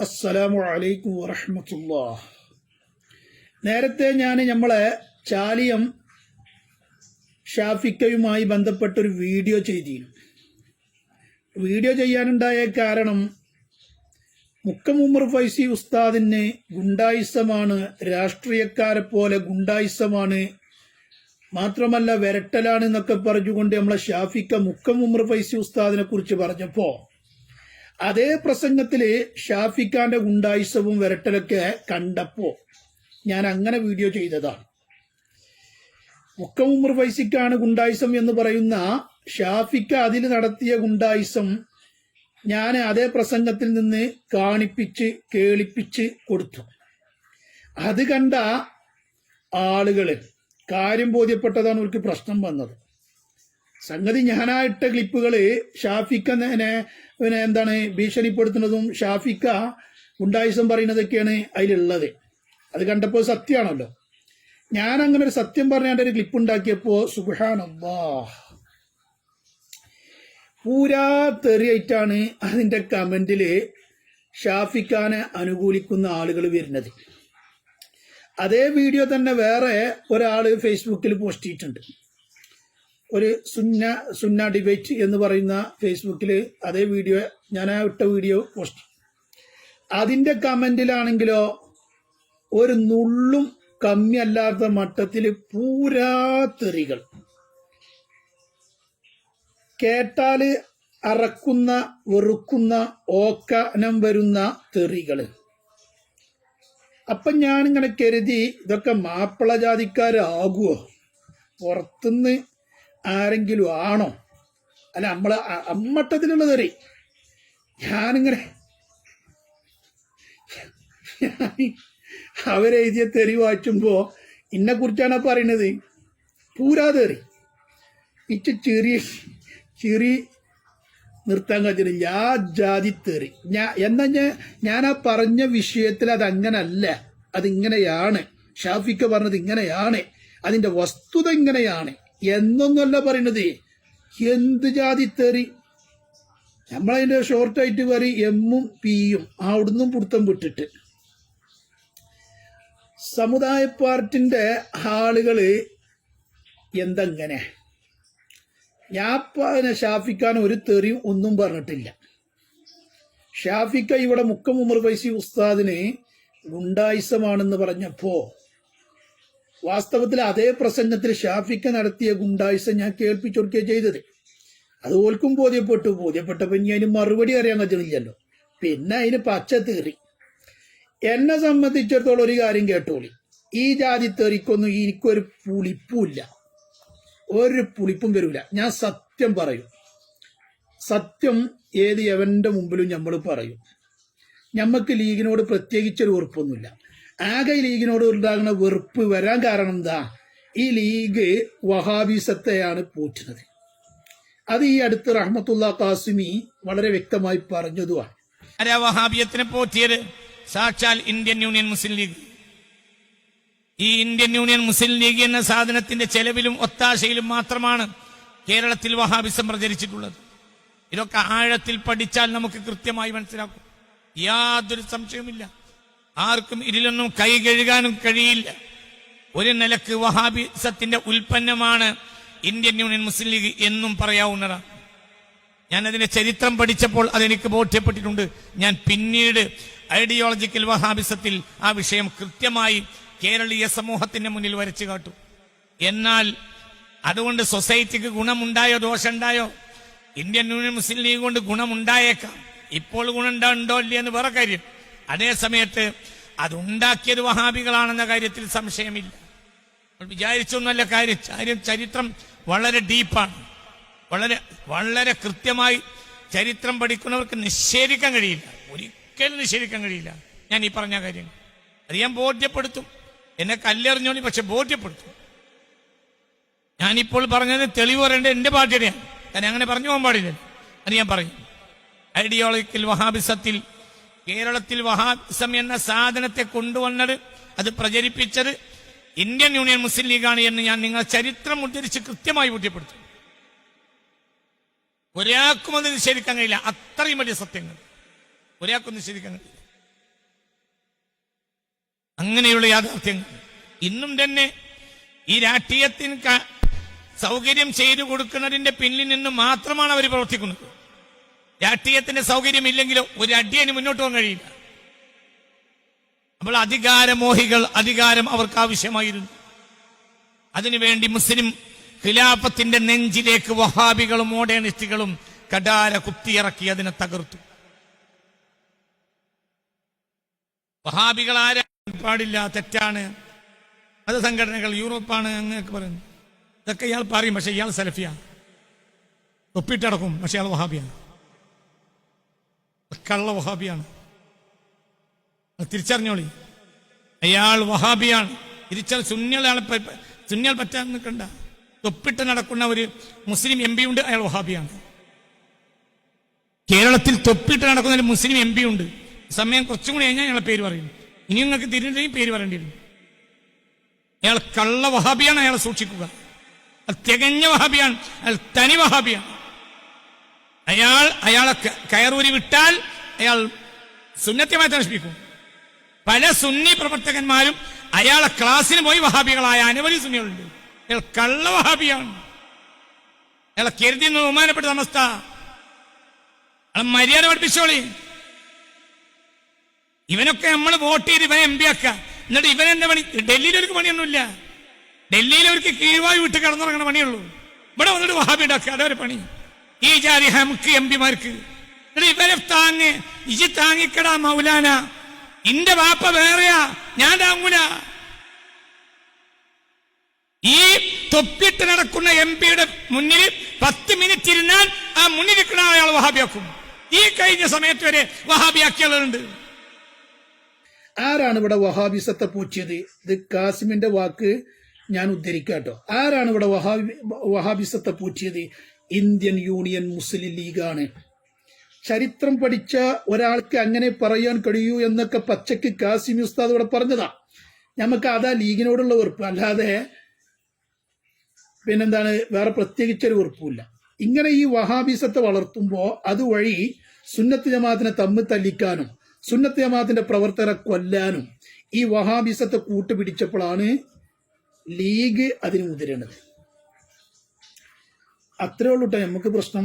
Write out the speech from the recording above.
അസ്സലാമു അലൈക്കും വറഹ്മത്തുള്ളാഹ്. നേരത്തെ നമ്മളെ ചാലിയം ഷാഫിക്കയുമായി ബന്ധപ്പെട്ടൊരു വീഡിയോ ചെയ്തിരുന്നു. വീഡിയോ ചെയ്യാനുണ്ടായ കാരണം മുക്കം ഉമർ ഫൈസി ഉസ്താദിന് ഗുണ്ടായിസമാണ്, രാഷ്ട്രീയക്കാരെ പോലെ ഗുണ്ടായിസമാണ്, മാത്രമല്ല വിരട്ടലാണ് എന്നൊക്കെ പറഞ്ഞുകൊണ്ട് നമ്മളെ ഷാഫിക്ക മുക്കം ഉമർ ഫൈസി ഉസ്താദിനെ കുറിച്ച് പറഞ്ഞപ്പോ അതേ പ്രസംഗത്തില് ഷാഫിക്കാന്റെ ഗുണ്ടായിസവും വിരട്ടലൊക്കെ കണ്ടപ്പോ ഞാൻ അങ്ങനെ വീഡിയോ ചെയ്തതാണ്. മുക്കം ഉമർ ഫൈസിക്കാണ് ഗുണ്ടായിസം എന്ന് പറയുന്ന ഷാഫിക്ക അതിൽ നടത്തിയ ഗുണ്ടായിസം ഞാൻ അതേ പ്രസംഗത്തിൽ നിന്ന് കാണിപ്പിച്ച് കേളിപ്പിച്ച് കൊടുത്തു. അത് കണ്ട ആളുകള് കാര്യം ബോധ്യപ്പെട്ടതാണ് അവർക്ക് പ്രശ്നം വന്നത്. സംഗതി ഞാനായിട്ട ക്ലിപ്പുകള് ഷാഫിക്ക എന്താണ് ഭീഷണിപ്പെടുത്തുന്നതും ഷാഫിക്ക ഗുണ്ടായിസം പറയുന്നതൊക്കെയാണ് അതിലുള്ളത്. അത് കണ്ടപ്പോൾ സത്യമാണല്ലോ. ഞാൻ അങ്ങനെ ഒരു സത്യം പറഞ്ഞാണ്ട് ഒരു ക്ലിപ്പ് ഉണ്ടാക്കിയപ്പോ സുബ്ഹാനല്ലാഹ് പൂരാ തെറിയായിട്ടാണ് അതിന്റെ കമന്റില് ഷാഫിക്കാനെ അനുകൂലിക്കുന്ന ആളുകൾ വരുന്നത്. അതേ വീഡിയോ തന്നെ വേറെ ഒരാള് ഫേസ്ബുക്കിൽ പോസ്റ്റ് ചെയ്തിട്ടുണ്ട്. ഒരു സുന്ന ഡിബേറ്റ് എന്ന് പറയുന്ന ഫേസ്ബുക്കിൽ അതേ വീഡിയോ ഞാൻ ഇട്ട വീഡിയോ പോസ്റ്റ്. അതിന്റെ കമന്റിലാണെങ്കിലോ ഒരു നുള്ളും കമ്മിയല്ലാത്ത മട്ടത്തിൽ പൂരാ തെറികൾ, കേട്ടാല് അറക്കുന്ന വെറുക്കുന്ന ഓക്കാനം വരുന്ന തെറികള്. അപ്പൊ ഞാനിങ്ങനെ കരുതി ഇതൊക്കെ മാപ്പിള ജാതിക്കാരാകുവോ, പുറത്തുനിന്ന് ആരെങ്കിലും ആണോ, അല്ല നമ്മളെ അമ്മട്ടത്തിലുള്ള തെറി. ഞാനിങ്ങനെ അവരെഴുതിയ തെറി വായിച്ചുമ്പോ ഇന്നെ കുറിച്ചാണ് പറയുന്നത്. പൂരാ തെറി. ഇച്ച് ചിറി നിർത്താൻ കഴിയുന്നില്ല. ആ ജാതി തെറി. ഞാൻ ആ പറഞ്ഞ വിഷയത്തിൽ അതങ്ങനല്ല, അതിങ്ങനെയാണ്. ഷാഫിക്ക പറഞ്ഞത് ഇങ്ങനെയാണ്, അതിന്റെ വസ്തുത ഇങ്ങനെയാണ് എന്നൊന്നുമല്ല പറയുന്നത്. എന്ത് ജാതി തെറി. നമ്മളതിന്റെ ഷോർട്ടായിട്ട് പറയും എമ്മും പിയും അവിടുന്നും പുടുത്തം വിട്ടിട്ട്. സമുദായ പാർട്ടിന്റെ ആളുകള് എന്തെങ്ങനെ. ഞാൻ ഷാഫിക്കാൻ ഒരു തെറിയും ഒന്നും പറഞ്ഞിട്ടില്ല. ഷാഫിക്ക ഇവിടെ മുക്കം ഉമർ ഫൈസി ഉസ്താദിന് ഗുണ്ടായിസമാണെന്ന് പറഞ്ഞപ്പോ വാസ്തവത്തിൽ അതേ പ്രസംഗത്തിൽ ഷാഫിക്ക നടത്തിയ ഗുണ്ടായിസം ഞാൻ കേൾപ്പിച്ചൊടുക്കുകയാണ് ചെയ്തത്. അത് ഓൽക്കും ബോധ്യപ്പെട്ടപ്പോ ഇനി അതിന് മറുപടി അറിയാൻ കഴിയുന്നില്ലല്ലോ. പിന്നെ അതിന് പച്ച തെറി. എന്നെ സംബന്ധിച്ചിടത്തോളം ഒരു കാര്യം കേട്ടോളി, ഈ ജാതി തെറിക്കൊന്നും എനിക്കൊരു പുളിപ്പുമില്ല, ഒരു പുളിപ്പും വരില്ല. ഞാൻ സത്യം പറയും. സത്യം ഏത് എവന്റെ മുമ്പിലും നമ്മൾ പറയും. ഞമ്മക്ക് ലീഗിനോട് പ്രത്യേകിച്ചൊരു വെറുപ്പൊന്നുമില്ല. ആകെ ലീഗിനോട് ഉണ്ടാകുന്ന വെറുപ്പ് വരാൻ കാരണം എന്താ, ഈ ലീഗ് വഹാബിസത്തെയാണ് പോറ്റുന്നത്. അത് ഈ അടുത്ത് റഹ്മത്തുള്ള ഖാസിമി വളരെ വ്യക്തമായി പറഞ്ഞതുമാണ്. വഹാബിയത്തിനെ പോറ്റിയത് സാക്ഷാൽ ഇന്ത്യൻ യൂണിയൻ മുസ്ലിം ലീഗ്. ഈ ഇന്ത്യൻ യൂണിയൻ മുസ്ലിം ലീഗ് എന്ന സാധനത്തിന്റെ ചെലവിലും ഒത്താശയിലും മാത്രമാണ് കേരളത്തിൽ വഹാബിസം പ്രചരിച്ചിട്ടുള്ളത്. ഇതൊക്കെ ആഴത്തിൽ പഠിച്ചാൽ നമുക്ക് കൃത്യമായി മനസ്സിലാക്കും. യാതൊരു സംശയവുമില്ല. ആർക്കും ഇതിലൊന്നും കൈ കഴുകാനും കഴിയില്ല. ഒരു നിലക്ക് വഹാബിസത്തിന്റെ ഉൽപ്പന്നമാണ് ഇന്ത്യൻ യൂണിയൻ മുസ്ലിം ലീഗ് എന്നും പറയാവുന്നതാണ്. ഞാനതിന്റെ ചരിത്രം പഠിച്ചപ്പോൾ അതെനിക്ക് ബോധ്യപ്പെട്ടിട്ടുണ്ട്. ഞാൻ പിന്നീട് ഐഡിയോളജിക്കൽ വഹാബിസത്തിൽ ആ വിഷയം കൃത്യമായി കേരളീയ സമൂഹത്തിന്റെ മുന്നിൽ വരച്ചു കാട്ടും. എന്നാൽ അതുകൊണ്ട് സൊസൈറ്റിക്ക് ഗുണമുണ്ടായോ ദോഷമുണ്ടായോ? ഇന്ത്യൻ യൂണിയൻ മുസ്ലിം ലീഗ് കൊണ്ട് ഗുണമുണ്ടായേക്കാം. ഇപ്പോൾ ഗുണമുണ്ടോ ഇല്ല എന്ന് വേറെ കാര്യം. അതേ സമയത്ത് അതുണ്ടാക്കിയത് വഹാബികളാണെന്ന കാര്യത്തിൽ സംശയമില്ല. വിചാരിച്ചൊന്നുമല്ല കാര്യം. ചരിത്രം വളരെ ഡീപ്പാണ്. വളരെ വളരെ കൃത്യമായി ചരിത്രം പഠിക്കുന്നവർക്ക് നിഷേധിക്കാൻ കഴിയില്ല, ഒരിക്കലും നിഷേധിക്കാൻ കഴിയില്ല ഞാൻ ഈ പറഞ്ഞ കാര്യങ്ങൾ. അത് ഞാൻ ബോധ്യപ്പെടുത്തും. എന്നെ കല്ലെറിഞ്ഞോളി, പക്ഷെ ബോധ്യപ്പെടുത്തും. ഞാനിപ്പോൾ പറഞ്ഞത് തെളിവ് പറയേണ്ടത് എന്റെ ബാധ്യതയാണ്. ഞാൻ അങ്ങനെ പറഞ്ഞു പോകാൻ പാടില്ല. അത് ഞാൻ പറയും. ഐഡിയോളജിക്കൽ വഹാബിസത്തിൽ കേരളത്തിൽ വഹാബിസം എന്ന സാധനത്തെ കൊണ്ടുവന്നത്, അത് പ്രചരിപ്പിച്ചത് ഇന്ത്യൻ യൂണിയൻ മുസ്ലിം ലീഗാണ് എന്ന് ഞാൻ നിങ്ങൾ ചരിത്രം ഉദ്ധരിച്ച് കൃത്യമായി ബോധ്യപ്പെടുത്തും. ഒരാൾക്കും അത് നിഷേധിക്കാൻ കഴിയില്ല. അത്രയും വലിയ സത്യങ്ങൾ ഒരാൾക്കും നിഷേധിക്കാൻ കഴിയില്ല. അങ്ങനെയുള്ള യാഥാർത്ഥ്യങ്ങൾ ഇന്നും തന്നെ ഈ രാഷ്ട്രീയത്തിന് സൗകര്യം ചെയ്തു കൊടുക്കുന്നതിന്റെ പിന്നിൽ നിന്ന് മാത്രമാണ് അവർ പ്രവർത്തിക്കുന്നത്. രാഷ്ട്രീയത്തിന്റെ സൗകര്യമില്ലെങ്കിലോ ഒരു അടിയന് മുന്നോട്ട് പോകാൻ കഴിയില്ല. അപ്പോൾ അധികാരമോഹികൾ, അധികാരം അവർക്ക് ആവശ്യമായിരുന്നു. അതിനുവേണ്ടി മുസ്ലിം ഖിലാഫത്തിന്റെ നെഞ്ചിലേക്ക് വഹാബികളും മോഡേണിസ്റ്റുകളും കടാര കുത്തിയിറക്കി അതിനെ തകർത്തു. വഹാബികൾ ആരാ പാടില്ല, തെറ്റാണ്, അത് സംഘടനകൾ യൂറോപ്പാണ് അങ്ങനെയൊക്കെ പറയുന്നു. ഇതൊക്കെ ഇയാൾ പറയും, പക്ഷെ ഇയാൾ സലഫിയാണ്, തൊപ്പിട്ടടക്കും, പക്ഷെ ഇയാൾ വഹാബിയാണ്, കള്ള വഹാബിയാണ്. തിരിച്ചറിഞ്ഞോളി, അയാൾ വഹാബിയാണ്. സുന്നികൾ പറ്റാൻ നിൽക്കണ്ട. തൊപ്പിട്ട് നടക്കുന്ന ഒരു മുസ്ലിം എം പി ഉണ്ട്, അയാൾ വഹാബിയാണ്. കേരളത്തിൽ തൊപ്പിട്ട് നടക്കുന്ന ഒരു മുസ്ലിം എം പി ഉണ്ട്. സമയം കുറച്ചും കൂടി കഴിഞ്ഞാൽ അയാളെ പേര് പറയും. ഇനി നിങ്ങൾക്ക് തിരിഞ്ഞെങ്കിൽ പേര് പറയേണ്ടി വരും. അയാൾ കള്ള വഹാബിയാണ്, അയാളെ സൂക്ഷിക്കുക. അത് തികഞ്ഞ വഹാബിയാണ്, അയാൾ തനി വഹാബിയാണ്. അയാളെ കയറൂരി വിട്ടാൽ അയാൾ സുന്നത്യമായി നശിപ്പിക്കും. പല സുന്നി പ്രവർത്തകന്മാരും അയാളെ ക്ലാസ്സിന് പോയി വഹാബികളായ അനവധി സുന്നികളുണ്ട്. അയാൾ കള്ള വഹാബിയാണ്. അയാളെ കരുതി ബഹുമാനപ്പെട്ട സമസ്ത അയാളെ മര്യാദ പഠിപ്പിച്ചോളി. ഇവനൊക്കെ നമ്മൾ വോട്ട് ചെയ്ത് ഇവനെ എം പി ആക്കുക. എന്നിട്ട് ഇവനെന്താ പണി? ഡൽഹിയിൽ അവർക്ക് പണിയൊന്നുമില്ല. ഡൽഹിയിൽ അവർക്ക് കീഴ്വായി വിട്ട് കിടന്നിറങ്ങണ പണിയുള്ളൂ. ഇവിടെ വന്നിട്ട് വഹാബി ഉണ്ടാക്കുക, അതവരെ പണി. ഈ ജാതി ഹംക്ക് എം പിമാർക്ക് ഇവരെ ഇജി താങ്ങിക്കടാ മൗലാന, ഇന്റെ വാപ്പ വേറെയാ, ഞാൻ താങ്ങൂല. ഈ തൊപ്പിട്ട് നടക്കുന്ന എം പിയുടെ മുന്നിൽ 10 മിനിറ്റ് ഇരുന്നാൽ ആ മുന്നിൽ നിൽക്കുന്ന അയാൾ വഹാബിയാക്കും. ഈ കഴിഞ്ഞ സമയത്ത് വരെ വഹാബിയാക്കിയുള്ളതുണ്ട്. ആരാണ് ഇവിടെ വഹാബിസത്തെ പൂച്ചിയത്? ഇത് കാസിമിന്റെ വാക്ക് ഞാൻ ഉദ്ധരിക്കാട്ടോ. ആരാണ് ഇവിടെ വഹാബിസത്തെ പൂച്ചിയത്? ഇന്ത്യൻ യൂണിയൻ മുസ്ലിം ലീഗാണ്. ചരിത്രം പഠിച്ച ഒരാൾക്ക് അങ്ങനെ പറയാൻ കഴിയൂ എന്നൊക്കെ പച്ചക്ക് കാസിമി ഉസ്താദ് ഇവിടെ പറഞ്ഞതാ. നമുക്ക് അതാ ലീഗിനോടുള്ള വെറുപ്പ്, അല്ലാതെ പിന്നെന്താണ്, വേറെ പ്രത്യേകിച്ചൊരു വെറുപ്പുമില്ല. ഇങ്ങനെ ഈ വഹാബിസത്തെ വളർത്തുമ്പോൾ അതുവഴി സുന്നത്ത് ജമാഅത്തിനെ തമ്മിൽ തല്ലിക്കാനും സുന്നത്ത് ജമാഅത്തിന്റെ പ്രവർത്തകരെ കൊല്ലാനും ഈ വഹാബിസത്തെ കൂട്ടുപിടിച്ചപ്പോഴാണ് ലീഗ് അതിന് മുതിരുന്നത്. അത്രേ ഉള്ളൂ കേട്ടോ നമുക്ക് പ്രശ്നം.